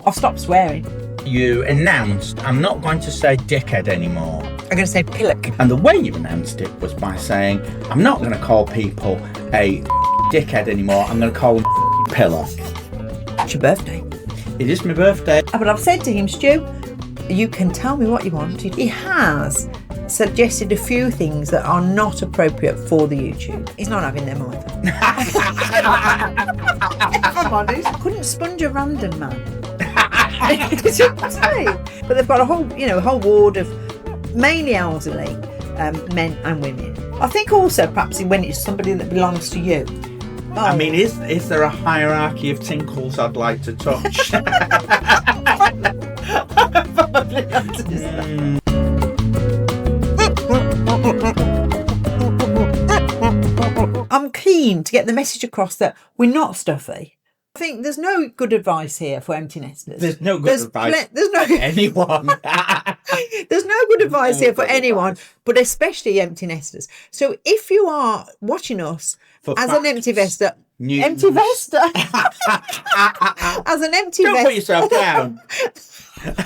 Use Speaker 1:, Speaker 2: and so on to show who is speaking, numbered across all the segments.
Speaker 1: I'll stop swearing.
Speaker 2: You announced, I'm not going to say dickhead anymore.
Speaker 1: I'm going to say pillock.
Speaker 2: And the way you announced it was by saying, I'm not going to call people a dickhead anymore. I'm going to call them pillock.
Speaker 1: It's your birthday.
Speaker 2: It is my birthday.
Speaker 1: But I've said to him, Stu, you can tell me what you wanted. He has suggested a few things that are not appropriate for the YouTube. He's not having them either. If I'm honest, I couldn't sponge a random man. But they've got a whole ward of mainly elderly men and women. I think also perhaps when it's somebody that belongs to you. Oh.
Speaker 2: I mean, is there a hierarchy of tinkles I'd like to touch?
Speaker 1: Probably not. I'm keen to get the message across that we're not stuffy. I think there's no good advice here for empty nesters.
Speaker 2: There's no good advice for anyone.
Speaker 1: There's no good advice here for anyone, but especially empty nesters. So if you are watching us as an empty vester, as an empty
Speaker 2: Don't put yourself down.
Speaker 1: As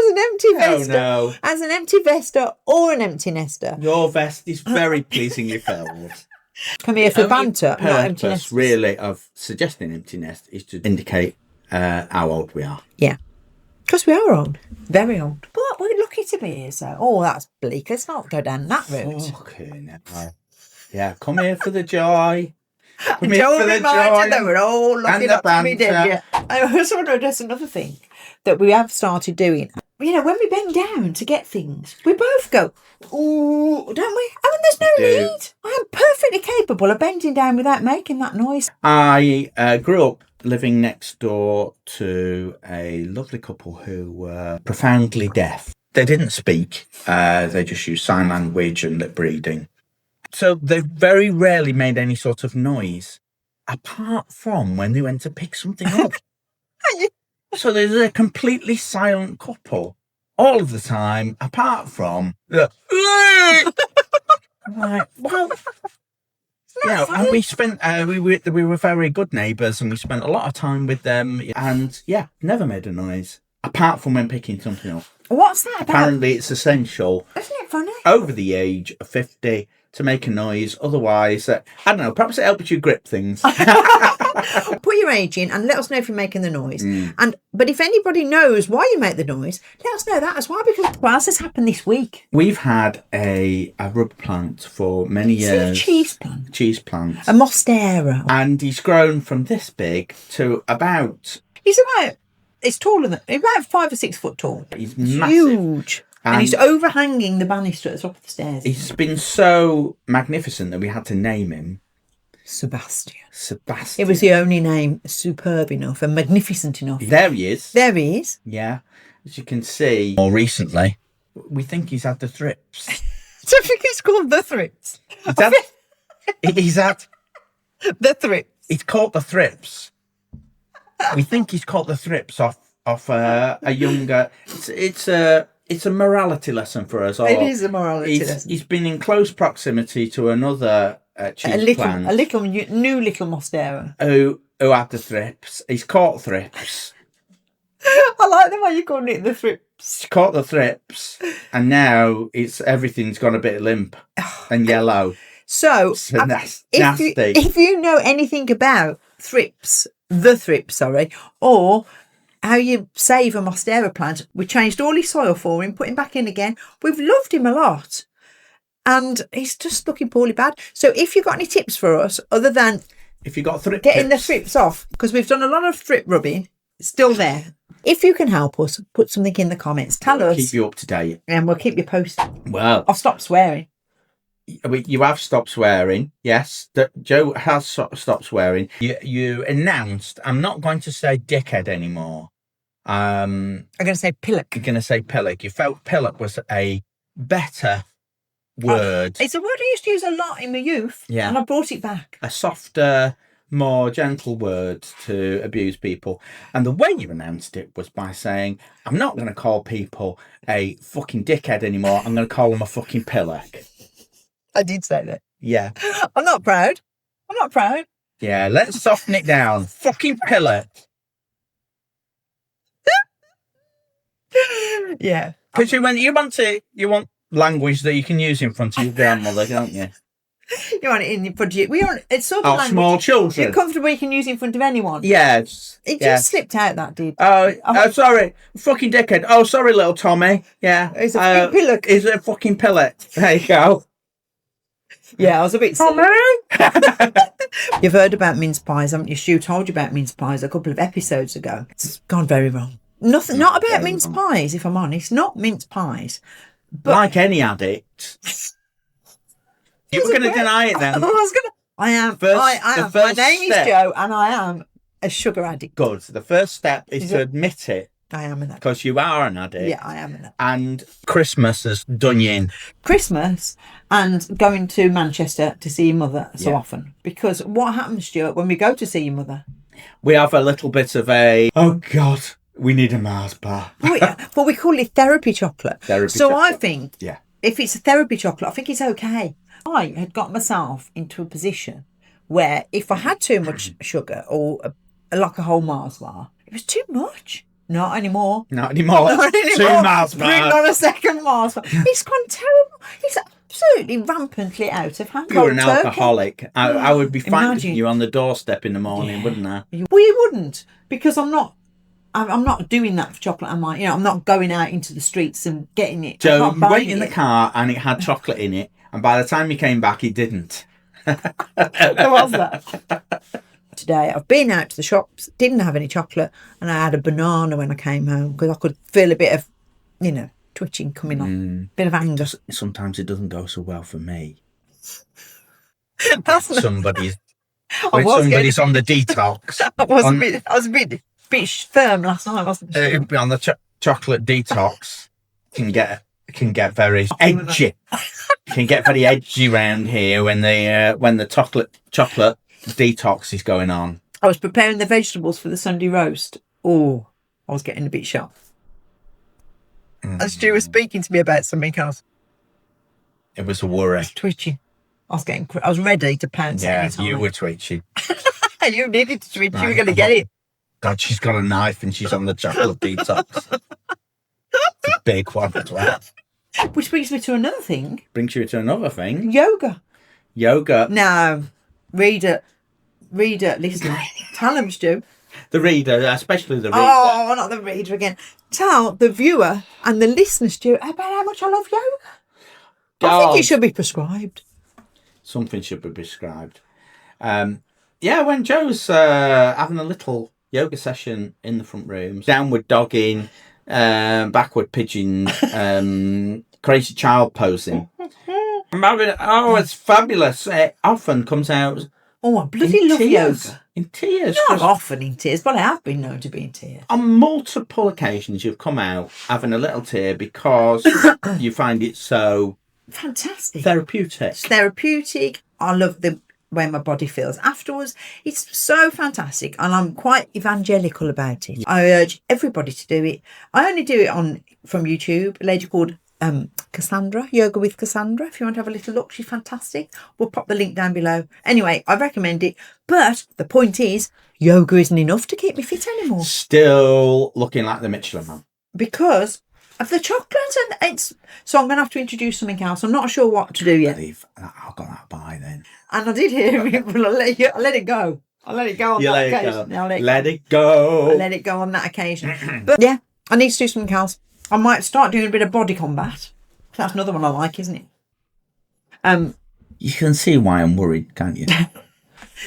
Speaker 1: an empty vester,
Speaker 2: no.
Speaker 1: As an empty vester or an empty nester,
Speaker 2: your vest is very pleasingly filled.
Speaker 1: Come here for banter, not empty
Speaker 2: The
Speaker 1: nesters.
Speaker 2: purpose really of suggesting empty nest is to indicate how old we are.
Speaker 1: Yeah, because we are old, very old. But we're lucky to be here. So, that's bleak. Let's not go down that route.
Speaker 2: Okay, no. Yeah, come here for the joy. Come here
Speaker 1: Don't
Speaker 2: for the
Speaker 1: remind
Speaker 2: joy.
Speaker 1: that we're all lucky not to be dead yet. I also want to address another thing that we have started doing. You know, when we bend down to get things, we both go, ooh, don't we? I mean, there's no need. I am perfectly capable of bending down without making that noise.
Speaker 2: I grew up living next door to a lovely couple who were profoundly deaf. They didn't speak. They just used sign language and lip reading. So they very rarely made any sort of noise, apart from when they went to pick something up. So there's a completely silent couple all of the time, apart from the like, well, and we spent we were very good neighbours, and we spent a lot of time with them, and never made a noise apart from when picking something up.
Speaker 1: What's that about?
Speaker 2: Apparently, it's essential.
Speaker 1: Isn't it funny?
Speaker 2: Over the age of 50 to make a noise. Otherwise, I don't know, perhaps it helps you grip things.
Speaker 1: Put your age in and let us know if you're making the noise. But if anybody knows why you make the noise, let us know that as well, because what else has happened this week?
Speaker 2: We've had a rubber plant for many years.
Speaker 1: It's a cheese plant.
Speaker 2: Cheese plant.
Speaker 1: A monstera.
Speaker 2: And he's grown from this big to about...
Speaker 1: It's taller than... about 5 or 6 foot tall.
Speaker 2: He's massive. Huge.
Speaker 1: And he's overhanging the banister at the top of the stairs.
Speaker 2: He's been so magnificent that we had to name him
Speaker 1: Sebastian.
Speaker 2: Sebastian.
Speaker 1: It was the only name superb enough and magnificent enough.
Speaker 2: There he is.
Speaker 1: There he is.
Speaker 2: Yeah. As you can see, more recently, we think he's had the thrips.
Speaker 1: So I think it's called the thrips.
Speaker 2: He's had...
Speaker 1: The thrips.
Speaker 2: It's called the thrips. We think he's caught the thrips off a younger... It's a morality lesson for us all.
Speaker 1: It is a morality lesson.
Speaker 2: He's been in close proximity to another cheese plant.
Speaker 1: A little new little monstera.
Speaker 2: Who had the thrips. He's caught thrips.
Speaker 1: I like the way you're calling it the thrips.
Speaker 2: He's caught the thrips. And now everything's gone a bit limp and yellow.
Speaker 1: So
Speaker 2: nasty.
Speaker 1: If you know anything about the thrips, or how you save a monstera plant, we changed all his soil for him, put him back in again. We've loved him a lot. And he's just looking poorly bad. So if you've got any tips for us, other than
Speaker 2: if you got
Speaker 1: getting the thrips off, because we've done a lot of thrip rubbing, it's still there. If you can help us, put something in the comments. Tell us.
Speaker 2: Keep you up to date.
Speaker 1: And we'll keep you posted.
Speaker 2: Well,
Speaker 1: I'll stop swearing.
Speaker 2: You have stopped swearing. Yes, Joe has stopped swearing. You announced, I'm not going to say dickhead anymore.
Speaker 1: I'm going to say pillock.
Speaker 2: You're going to say pillock. You felt pillock was a better word.
Speaker 1: It's a word I used to use a lot in my youth.
Speaker 2: Yeah.
Speaker 1: And I brought it back.
Speaker 2: A softer, more gentle word to abuse people. And the way you announced it was by saying, I'm not going to call people a fucking dickhead anymore. I'm going to call them a fucking pillock.
Speaker 1: I did say that.
Speaker 2: Yeah.
Speaker 1: I'm not proud.
Speaker 2: Yeah, let's soften it down. Fucking pillock.
Speaker 1: Yeah.
Speaker 2: Because you want language that you can use in front of your grandmother, don't you?
Speaker 1: You want it in front of you. It's sort of language
Speaker 2: small children.
Speaker 1: you're comfortable you can use in front of anyone.
Speaker 2: Yes.
Speaker 1: It just slipped out, that did.
Speaker 2: Oh, sorry. Fucking dickhead. Oh, sorry, little Tommy. Yeah.
Speaker 1: It's a fucking pillock.
Speaker 2: It's a fucking pillock. There you go.
Speaker 1: Yeah, I was a bit silly.
Speaker 2: Tommy!
Speaker 1: You've heard about mince pies, haven't you? Stu told you about mince pies a couple of episodes ago. It's gone very wrong. Not about mince pies, if I'm honest. Not mince pies. But
Speaker 2: like any addict. You were going to deny it then.
Speaker 1: I am. My name is Joe, and I am a sugar addict.
Speaker 2: Good. The first step is to admit it.
Speaker 1: I am an addict.
Speaker 2: Because you are an addict.
Speaker 1: Yeah, I am an addict.
Speaker 2: And Christmas has done you in.
Speaker 1: Christmas and going to Manchester to see your mother so often. Because what happens, Stuart, when we go to see your mother?
Speaker 2: We have a little bit of a, oh God, we need a Mars bar.
Speaker 1: But we call it therapy chocolate.
Speaker 2: Chocolate.
Speaker 1: I think if it's a therapy chocolate, I think it's okay. I had got myself into a position where if I had too much sugar or like a whole Mars bar, it was too much. Not anymore.
Speaker 2: Not anymore. Two Mars bars.
Speaker 1: Bring on a second Mars bar. It's gone terrible. It's absolutely rampantly out of hand.
Speaker 2: You're an alcoholic. I would be finding you on the doorstep in the morning, wouldn't I?
Speaker 1: Well, you wouldn't, because I'm not doing that for chocolate, am I? I'm not going out into the streets and getting it.
Speaker 2: Joe, you went in the car and it had chocolate in it, and by the time you came back, it didn't.
Speaker 1: What was that? Today, I've been out to the shops, didn't have any chocolate, and I had a banana when I came home because I could feel a bit of, twitching coming on, bit of anger.
Speaker 2: Sometimes it doesn't go so well for me.
Speaker 1: That's
Speaker 2: somebody's on the detox.
Speaker 1: I was a bit firm last night, wasn't I?
Speaker 2: On the chocolate detox can get very edgy. Can get very edgy around here when the chocolate detox is going on.
Speaker 1: I was preparing the vegetables for the Sunday roast. Oh, I was getting a bit sharp. And Stu was speaking to me about something else.
Speaker 2: It was a worry.
Speaker 1: I was twitching. I was ready to pounce.
Speaker 2: Yeah, you were twitching.
Speaker 1: You needed to twitch. You were going to get it.
Speaker 2: God, she's got a knife and she's on the chocolate detox. It's a big one as well.
Speaker 1: Which brings me to another thing.
Speaker 2: Yoga.
Speaker 1: No. Reader, listener. Tell them, Stu.
Speaker 2: The reader, especially the reader.
Speaker 1: Oh, not the reader again. Tell the viewer and the listener, Stu, about how much I love yoga. I think it should be prescribed.
Speaker 2: Something should be prescribed. When Joe's having a little yoga session in the front room, downward dogging, backward pigeon, crazy child posing. It's fabulous. It often comes out.
Speaker 1: Oh, I bloody love yoga.
Speaker 2: In tears.
Speaker 1: Not often in tears, but I have been known to be in tears.
Speaker 2: On multiple occasions, you've come out having a little tear because you find it so
Speaker 1: fantastic,
Speaker 2: therapeutic.
Speaker 1: It's therapeutic. I love the way my body feels afterwards. It's so fantastic, and I'm quite evangelical about it. I urge everybody to do it. I only do it from YouTube. A lady called Cassandra, Yoga with Cassandra. If you want to have a little look, she's fantastic. We'll pop the link down below. Anyway, I recommend it. But the point is, yoga isn't enough to keep me fit anymore.
Speaker 2: Still looking like the Michelin Man.
Speaker 1: Because of the chocolate. So I'm going to have to introduce something else. I'm not sure what to do yet.
Speaker 2: I've got that by then.
Speaker 1: And I did hear it, but I'll let it go. I'll let it go on that occasion.
Speaker 2: Let it go.
Speaker 1: I'll let it go on that occasion. But yeah, I need to do something else. I might start doing a bit of body combat. That's another one I like, isn't it?
Speaker 2: You can see why I'm worried, can't you?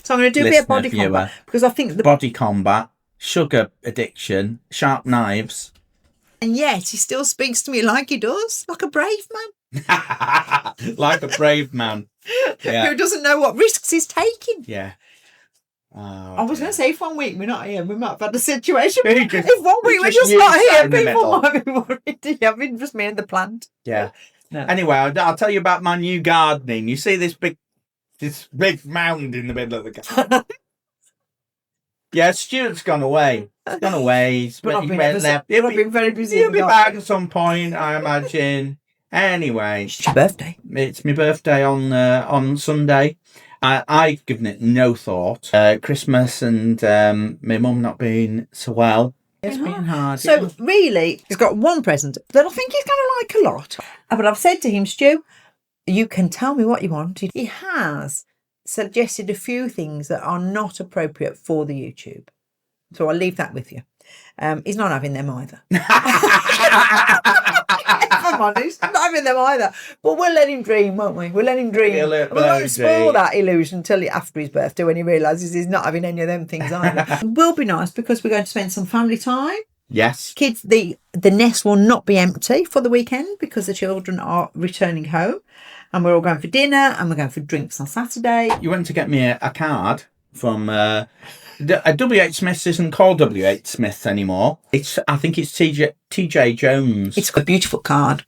Speaker 1: So I'm going to do a bit of body combat because I think the
Speaker 2: body combat, sugar addiction, sharp knives.
Speaker 1: And yet he still speaks to me like he does, like a brave man.
Speaker 2: Like a brave man. Yeah.
Speaker 1: Who doesn't know what risks he's taking.
Speaker 2: Yeah.
Speaker 1: I was going to say, if 1 week we're not here, we might have had a situation. If 1 week we're just not here, people might be worried. Yeah, I mean, just me and the plant.
Speaker 2: Yeah. No. Anyway, I'll tell you about my new gardening. You see this big mound in the middle of the garden? Yeah, Stuart's gone away. He's gone away.
Speaker 1: I've been very busy.
Speaker 2: He'll be back at some point, I imagine. Anyway.
Speaker 1: It's your birthday.
Speaker 2: It's my birthday on Sunday. I've given it no thought. Christmas and my mum not being so well. It's been hard.
Speaker 1: So really, he's got one present that I think he's going to like a lot. But I've said to him, Stu, you can tell me what you want. He has suggested a few things that are not appropriate for the YouTube. So I'll leave that with you. He's not having them either. If I'm honest, not having them either. But we'll let him dream, won't we? We'll let him dream. We won't spoil that illusion until after his birthday when he realises he's not having any of them things either. It will be nice because we're going to spend some family time.
Speaker 2: Yes.
Speaker 1: Kids, the nest will not be empty for the weekend because the children are returning home and we're all going for dinner and we're going for drinks on Saturday.
Speaker 2: You went to get me a card from... W.H. Smith's isn't called W.H. Smith's anymore. I think it's T.J. Jones.
Speaker 1: It's got a beautiful card.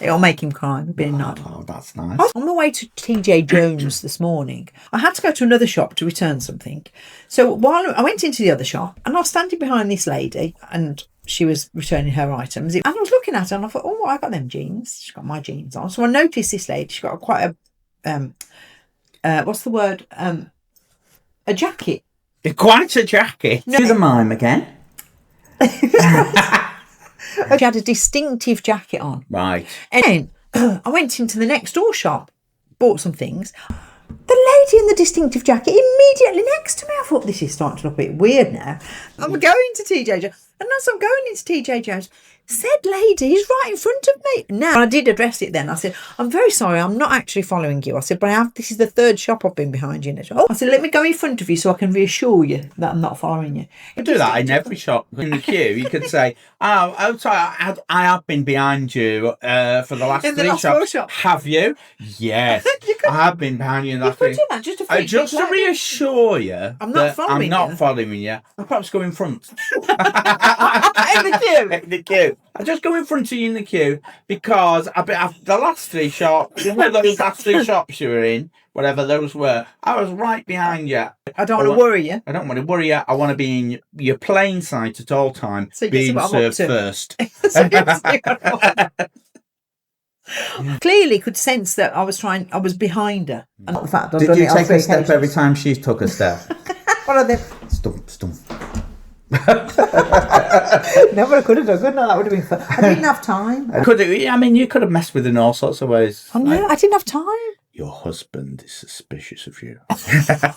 Speaker 1: It'll make him cry. It'll be nice.
Speaker 2: Oh, that's nice.
Speaker 1: I was on my way to T.J. Jones this morning. I had to go to another shop to return something. So while I went into the other shop and I was standing behind this lady and she was returning her items. And I was looking at her and I thought, oh, I got them jeans. She's got my jeans on. So I noticed this lady. She's got quite a, what's the word? A jacket.
Speaker 2: Quite a jacket.
Speaker 1: No.
Speaker 2: Do the mime again.
Speaker 1: She had a distinctive jacket on.
Speaker 2: Right.
Speaker 1: And then I went into the next door shop, bought some things. The lady in the distinctive jacket immediately next to me. I thought, this is starting to look a bit weird now. I'm going to TJ Jones. And as I'm going into TJ Jones, said lady is right in front of me. Now, I did address it then. I said, I'm very sorry, I'm not actually following you. I said, but this is the third shop I've been behind you in. Oh, I said, let me go in front of you so I can reassure you that I'm not following you.
Speaker 2: You do that in every shop in the queue. You could say, oh, sorry, I have been behind you for the last three shops. Have you? Yes. I have been behind you in that three. Just to reassure you
Speaker 1: I'm not
Speaker 2: following you. I'll perhaps go in front.
Speaker 1: In the queue.
Speaker 2: In the queue. I just go in front of you in the queue because the last three shops, those last three shops you were in, whatever those were, I was right behind you.
Speaker 1: I don't want to worry you.
Speaker 2: I don't want to worry you. I want to be in your plain sight at all times,
Speaker 1: so
Speaker 2: being served first.
Speaker 1: Clearly could sense that I was behind her. And the fact
Speaker 2: Did you take a step every time she took a step?
Speaker 1: One of them.
Speaker 2: Stump.
Speaker 1: Never could have done. Good enough. That would have been fun. I didn't have time.
Speaker 2: You could have messed with her in all sorts of ways.
Speaker 1: Oh no, I didn't have time.
Speaker 2: Your husband is suspicious of you.
Speaker 1: I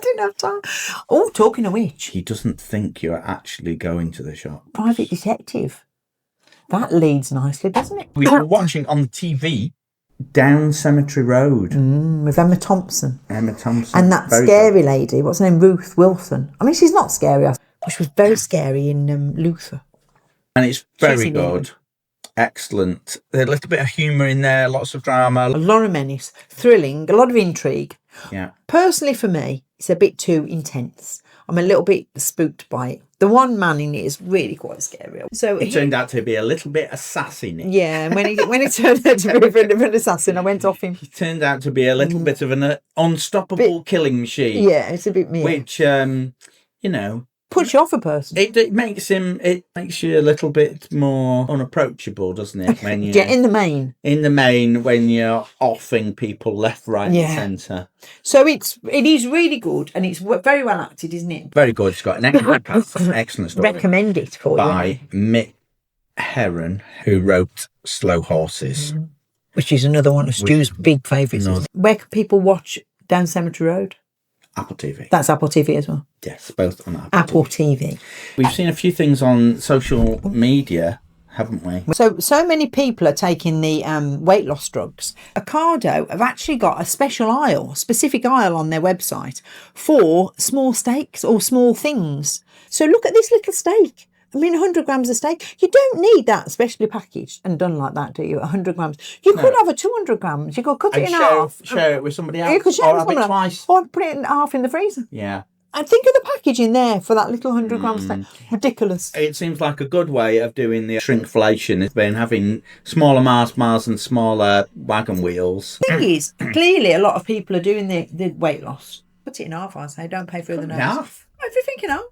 Speaker 1: didn't have time. Oh, talking of which,
Speaker 2: he doesn't think you're actually going to the shop.
Speaker 1: Private detective. That leads nicely, doesn't it?
Speaker 2: We were watching on TV Down Cemetery Road
Speaker 1: with Emma Thompson.
Speaker 2: And
Speaker 1: that scary lady. What's her name? Ruth Wilson. I mean, she's not scary. She was very scary in Luther.
Speaker 2: And it's very good. Excellent. A little bit of humour in there, lots of drama.
Speaker 1: A lot of menace, thrilling, a lot of intrigue.
Speaker 2: Yeah.
Speaker 1: Personally, for me, it's a bit too intense. I'm a little bit spooked by it. The one man in it is really quite scary. So
Speaker 2: he turned out to be a little bit assassin.
Speaker 1: Yeah, and when he turned out to be an assassin, I went off him.
Speaker 2: He turned out to be a little bit of an unstoppable killing machine.
Speaker 1: Yeah, it's a bit mean.
Speaker 2: Which,
Speaker 1: puts you off a person.
Speaker 2: It makes you a little bit more unapproachable, doesn't it? When you
Speaker 1: in the main.
Speaker 2: In the main, when you're offing people left, right, and centre.
Speaker 1: So it is really good, and it's very well acted, isn't it?
Speaker 2: Very good. It's got an excellent story.
Speaker 1: Recommend it for
Speaker 2: by Mick Herron, who wrote Slow Horses,
Speaker 1: which is another one of Stu's big favourites. Where can people watch Down Cemetery Road?
Speaker 2: Apple TV.
Speaker 1: That's Apple TV as well?
Speaker 2: Yes, both on
Speaker 1: Apple TV.
Speaker 2: We've seen a few things on social media, haven't we?
Speaker 1: So many people are taking the weight loss drugs. Ocado have actually got a specific aisle on their website for small steaks or small things. So look at this little steak. I mean, 100 grams of steak. You don't need that specially packaged and done like that, do you? 100 grams. You could have a 200 grams. You could cut it in half.
Speaker 2: Share it with somebody else.
Speaker 1: You could share it with somebody
Speaker 2: twice.
Speaker 1: Or put it in half in the freezer.
Speaker 2: Yeah.
Speaker 1: And think of the packaging there for that little 100 gram steak. Ridiculous.
Speaker 2: It seems like a good way of doing the shrinkflation. It's been having smaller Mars and smaller wagon wheels.
Speaker 1: The thing is, clearly a lot of people are doing the weight loss. Put it in half, I say. Don't pay for the nose.
Speaker 2: Half?
Speaker 1: If you're thinking half.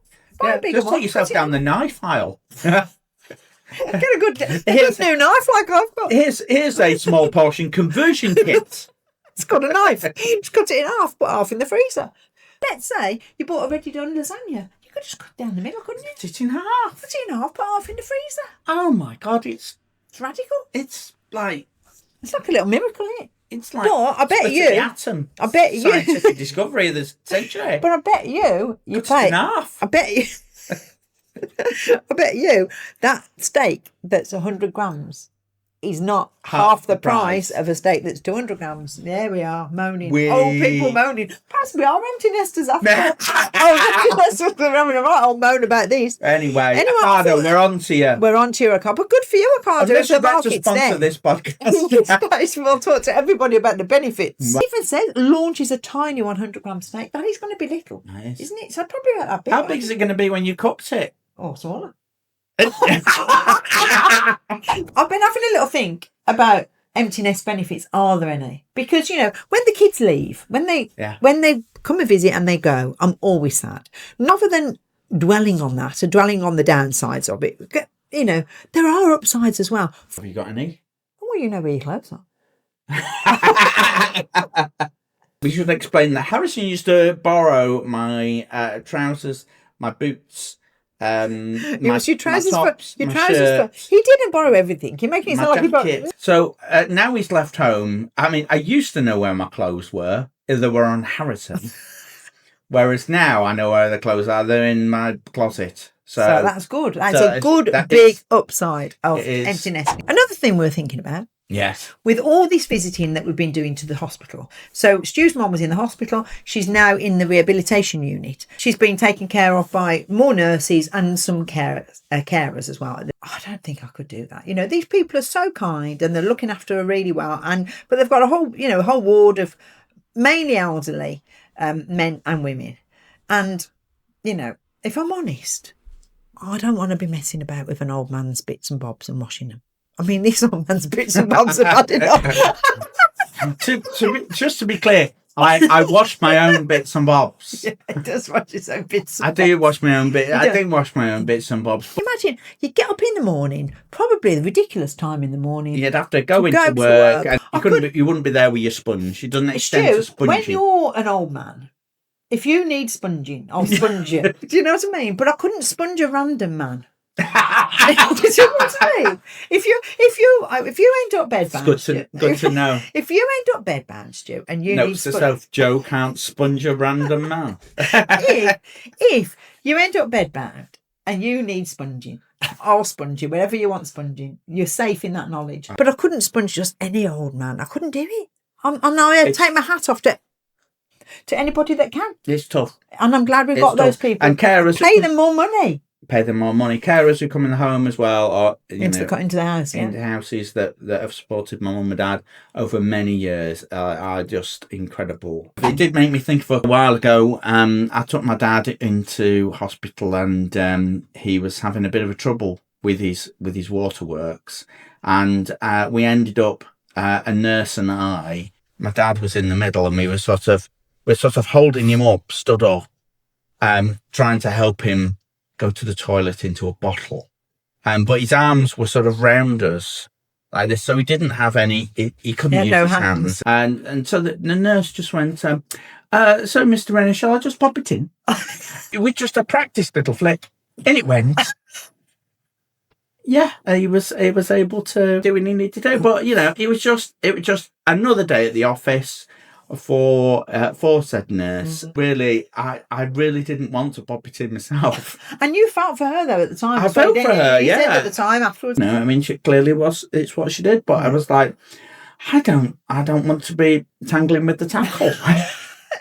Speaker 2: Just take yourself down the knife aisle.
Speaker 1: Get a good new knife like I've got.
Speaker 2: Here's a small portion conversion kit.
Speaker 1: It's got a knife. Just cut it in half, put half in the freezer. Let's say you bought a ready done lasagna. You could could just cut down the middle, couldn't you?
Speaker 2: Cut it in half.
Speaker 1: Cut it in half, put half in the freezer.
Speaker 2: Oh my God, it's
Speaker 1: radical.
Speaker 2: It's like
Speaker 1: a little miracle, isn't it?
Speaker 2: It's like
Speaker 1: but I bet you,
Speaker 2: the atom.
Speaker 1: I bet you,
Speaker 2: scientific discovery of the century.
Speaker 1: But I bet you pay
Speaker 2: in half.
Speaker 1: I bet you, I bet you that steak that's 100 grams is not half the price of a steak that's 200 grams. There we are, moaning. Old people moaning. Perhaps we are empty nesters after all. That's what we're having a right old moan about these.
Speaker 2: Anyway, Ricardo, we're on to you.
Speaker 1: We're on to you, Ricardo. But good for you, Ricardo.
Speaker 2: Unless you'd like to sponsor this podcast.
Speaker 1: We'll talk to everybody about the benefits. It even says launches a tiny 100 gram steak. That is going to be little,
Speaker 2: nice.
Speaker 1: Isn't it? So probably about that big.
Speaker 2: How big is it going to be when you cooked it?
Speaker 1: Oh, smaller. I've been having a little think about empty nest benefits. Are there any? Because when the kids leave, when they come and visit and they go, I'm always sad. Rather than dwelling on that or dwelling on the downsides of it, there are upsides as well.
Speaker 2: Have you got any?
Speaker 1: Well, where your clothes are.
Speaker 2: We should explain that Harrison used to borrow my trousers, my boots.
Speaker 1: It was your trousers,
Speaker 2: tops,
Speaker 1: He didn't borrow everything. You're making it sound like he borrowed.
Speaker 2: So now he's left home. I mean, I used to know where my clothes were. They were on Harrison. Whereas now I know where the clothes are. They're in my closet. So
Speaker 1: that's good. That's a good big upside of empty nesting. Another thing we're thinking about.
Speaker 2: Yes.
Speaker 1: With all this visiting that we've been doing to the hospital. So Stu's mum was in the hospital. She's now in the rehabilitation unit. She's being taken care of by more nurses and some carers as well. I don't think I could do that. These people are so kind and they're looking after her really well. But they've got a whole ward of mainly elderly men and women. And, if I'm honest, I don't want to be messing about with an old man's bits and bobs and washing them. I mean, this old man's bits and bobs are bad enough.
Speaker 2: Just to be clear, I wash my own bits and bobs.
Speaker 1: Yeah, he does wash his own bits and bobs.
Speaker 2: I do wash my own bits. I do wash my own bits and bobs.
Speaker 1: Imagine you get up in the morning, probably the ridiculous time in the morning.
Speaker 2: You'd have to go into work, and you wouldn't be there with your sponge. It doesn't extend to sponging.
Speaker 1: When you're an old man, if you need sponging, I'll sponge you. Do you know what I mean? But I couldn't sponge a random man. Do you know what I mean? If you end up bedbound,
Speaker 2: good to know.
Speaker 1: If you end up bedbound, Stu, and you need
Speaker 2: yourself, Joe can't sponge a random man.
Speaker 1: if you end up bedbound and you need sponging, I'll sponge you wherever you want sponging. You're safe in that knowledge. But I couldn't sponge just any old man. I couldn't do it. I take my hat off to anybody that can.
Speaker 2: It's tough,
Speaker 1: and I'm glad we've got those people.
Speaker 2: And carers
Speaker 1: pay them more money. Carers who come in the home as well, or into the house,
Speaker 2: into houses that have supported my mum and dad over many years, are just incredial. It did make me think of a while ago. I took my dad into hospital, and he was having a bit of a trouble with his waterworks, and we ended up a nurse and I. My dad was in the middle, and we're sort of holding him up, stood up, trying to help him go to the toilet into a bottle. But his arms were sort of round us like this, so he didn't have any, he couldn't use his hands. And so the nurse just went, so Mr. Renner, shall I just pop it in? With just a practice little flick, in it went. Yeah, he was able to do what he needed to do. But, it was just another day at the office for said nurse. Really, I really didn't want to pop it in myself.
Speaker 1: And you felt for her though at the time.
Speaker 2: I felt for her,
Speaker 1: you said at the time afterwards.
Speaker 2: No, I mean, she clearly it's what she did, but I was like, I don't want to be tangling with the tackle.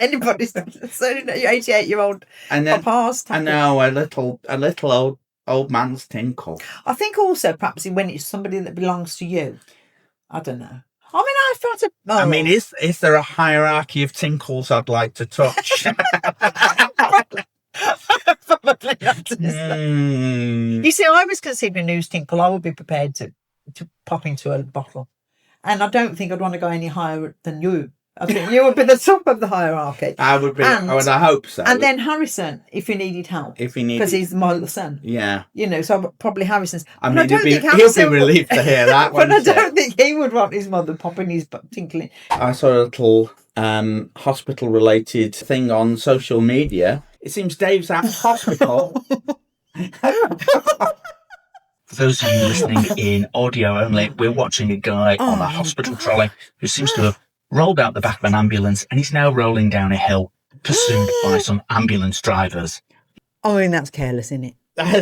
Speaker 1: Anybody's 88-year-old papa's tackle.
Speaker 2: I know, a little old man's tinkle.
Speaker 1: I think also perhaps when it's somebody that belongs to you. I don't know. I mean, I felt it. Oh.
Speaker 2: I mean, is there a hierarchy of tinkles I'd like to touch?
Speaker 1: You see, I was considering news tinkle. I would be prepared to pop into a bottle, and I don't think I'd want to go any higher than you. I think you would be the top of the hierarchy.
Speaker 2: I would be, and I hope so.
Speaker 1: And then Harrison, if you needed help. Because he's my son.
Speaker 2: Yeah.
Speaker 1: So probably Harrison's.
Speaker 2: I mean, he'll be relieved to hear that one.
Speaker 1: But I don't think he would want his mother popping his tinkling.
Speaker 2: I saw a little hospital-related thing on social media. It seems Dave's out of hospital.
Speaker 3: For those of you listening in audio only, we're watching a guy on a hospital trolley who seems to have rolled out the back of an ambulance and he's now rolling down a hill, pursued by some ambulance drivers.
Speaker 1: I mean, that's careless, isn't it?
Speaker 4: How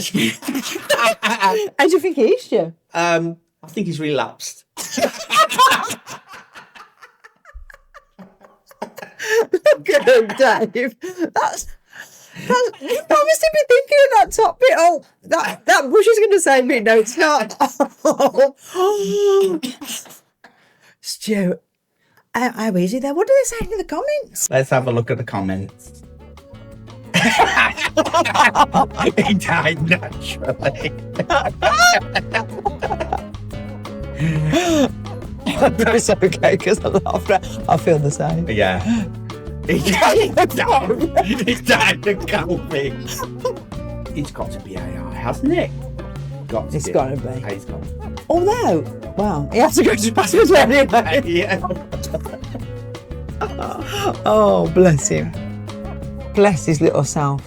Speaker 1: How do you think he is, Joe?
Speaker 4: I think he's relapsed.
Speaker 1: Look at him, Dave. That's I must have been thinking of that top bit. Oh, that Bush is going to say me. No, it's not. Stu, how is it there? What do they say in the comments?
Speaker 2: Let's have a look at the comments. He died naturally.
Speaker 1: It's okay because I laughed. I feel the same.
Speaker 2: Yeah. He died of COVID. It's got to be AI, hasn't it?
Speaker 1: It's got to be.
Speaker 2: He's got to be.
Speaker 1: Although, well, he has to go to hospital anyway.
Speaker 2: Yeah.
Speaker 1: Oh, bless him. Bless his little self.